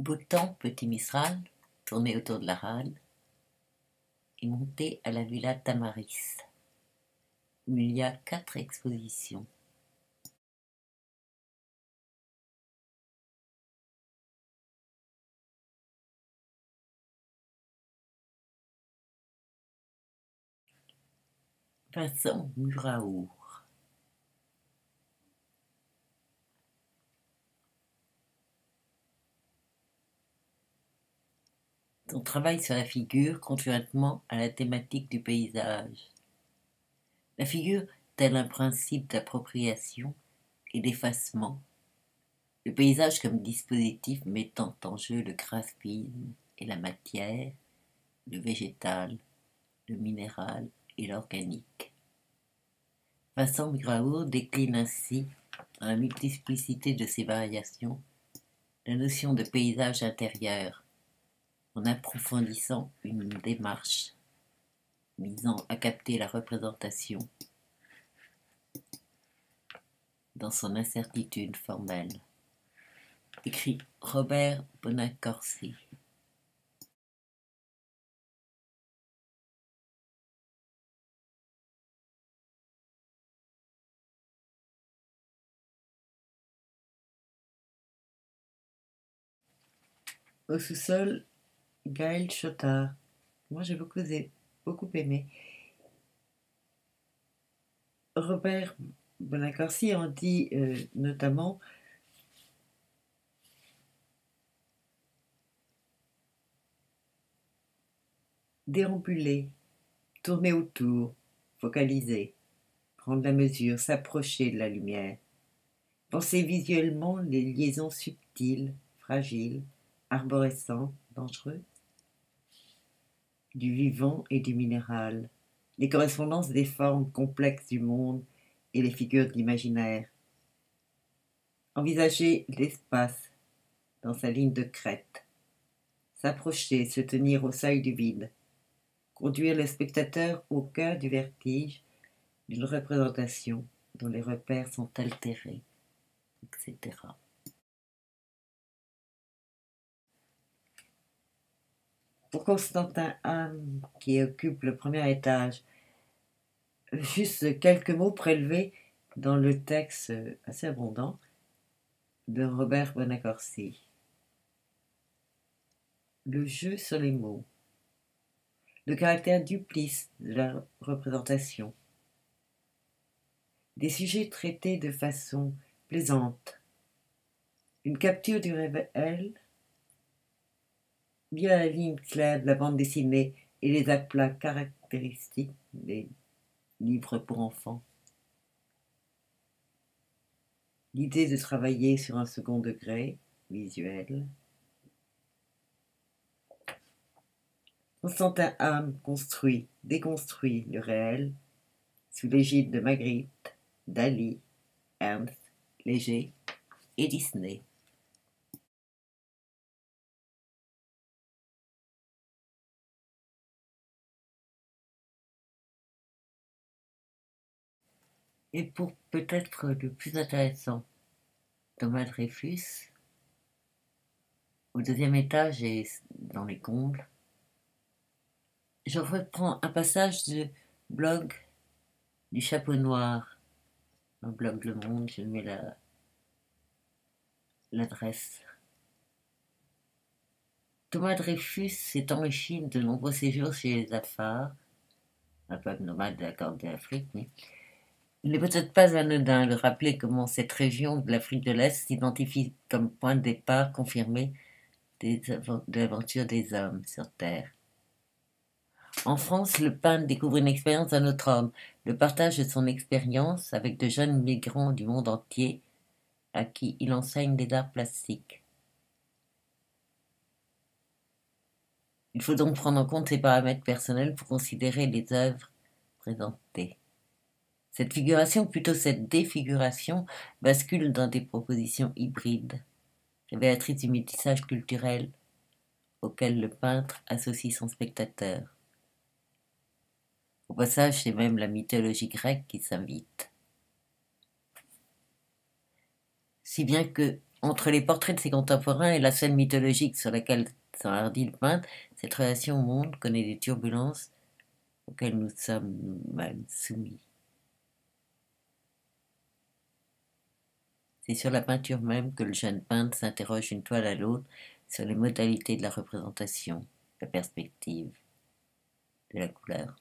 Beau temps, petit Mistral, tourné autour de la rade, et monté à la Villa Tamaris, où il y a 4 expositions. Vincent Muraour. Son travail sur la figure conjointement à la thématique du paysage. La figure tel un principe d'appropriation et d'effacement, le paysage comme dispositif mettant en jeu le graphisme et la matière, le végétal, le minéral et l'organique. Vincent Muraour décline ainsi, dans la multiplicité de ses variations, la notion de paysage intérieur, en approfondissant une démarche visant à capter la représentation dans son incertitude formelle. Écrit Robert Bonaccorsi. Au sous-sol, Gaël Chotard. Moi, j'ai beaucoup aimé. Robert Bonaccorsi en dit notamment déambuler, tourner autour, focaliser, prendre la mesure, s'approcher de la lumière, penser visuellement les liaisons subtiles, fragiles, arborescentes, dangereuses, du vivant et du minéral, les correspondances des formes complexes du monde et les figures de l'imaginaire. Envisager l'espace dans sa ligne de crête, s'approcher, se tenir au seuil du vide, conduire le spectateur au cœur du vertige d'une représentation dont les repères sont altérés, etc. Pour Constantin Ham, qui occupe le premier étage, juste quelques mots prélevés dans le texte assez abondant de Robert Bonaccorsi. Le jeu sur les mots, le caractère duplice de la représentation, des sujets traités de façon plaisante, une capture du réel via la ligne claire de la bande dessinée et les aplats caractéristiques des livres pour enfants. L'idée de travailler sur un second degré visuel. Constantin Ham construit, déconstruit le réel sous l'égide de Magritte, Dali, Ernst, Léger et Disney. Et pour peut-être le plus intéressant, Thomas Dreyfus, au 2e étage et dans les combles, je reprends un passage du blog du Chapeau Noir, un blog Le Monde, je mets l'adresse. Thomas Dreyfus s'est enrichi de nombreux séjours chez les Afars, un peuple nomade de la Corne de l'Afrique, mais il n'est peut-être pas anodin de rappeler comment cette région de l'Afrique de l'Est s'identifie comme point de départ confirmé de l'aventure des hommes sur Terre. En France, le peintre découvre une expérience d'un autre ordre, le partage de son expérience avec de jeunes migrants du monde entier à qui il enseigne les arts plastiques. Il faut donc prendre en compte ces paramètres personnels pour considérer les œuvres présentées. Cette figuration, plutôt cette défiguration, bascule dans des propositions hybrides, révélatrices du métissage culturel auquel le peintre associe son spectateur. Au passage, c'est même la mythologie grecque qui s'invite. Si bien que Entre les portraits de ses contemporains et la scène mythologique sur laquelle s'enhardit le peintre, cette relation au monde connaît des turbulences auxquelles nous sommes nous-mêmes soumis. C'est sur la peinture même que le jeune peintre s'interroge d'une toile à l'autre sur les modalités de la représentation, de la perspective, de la couleur.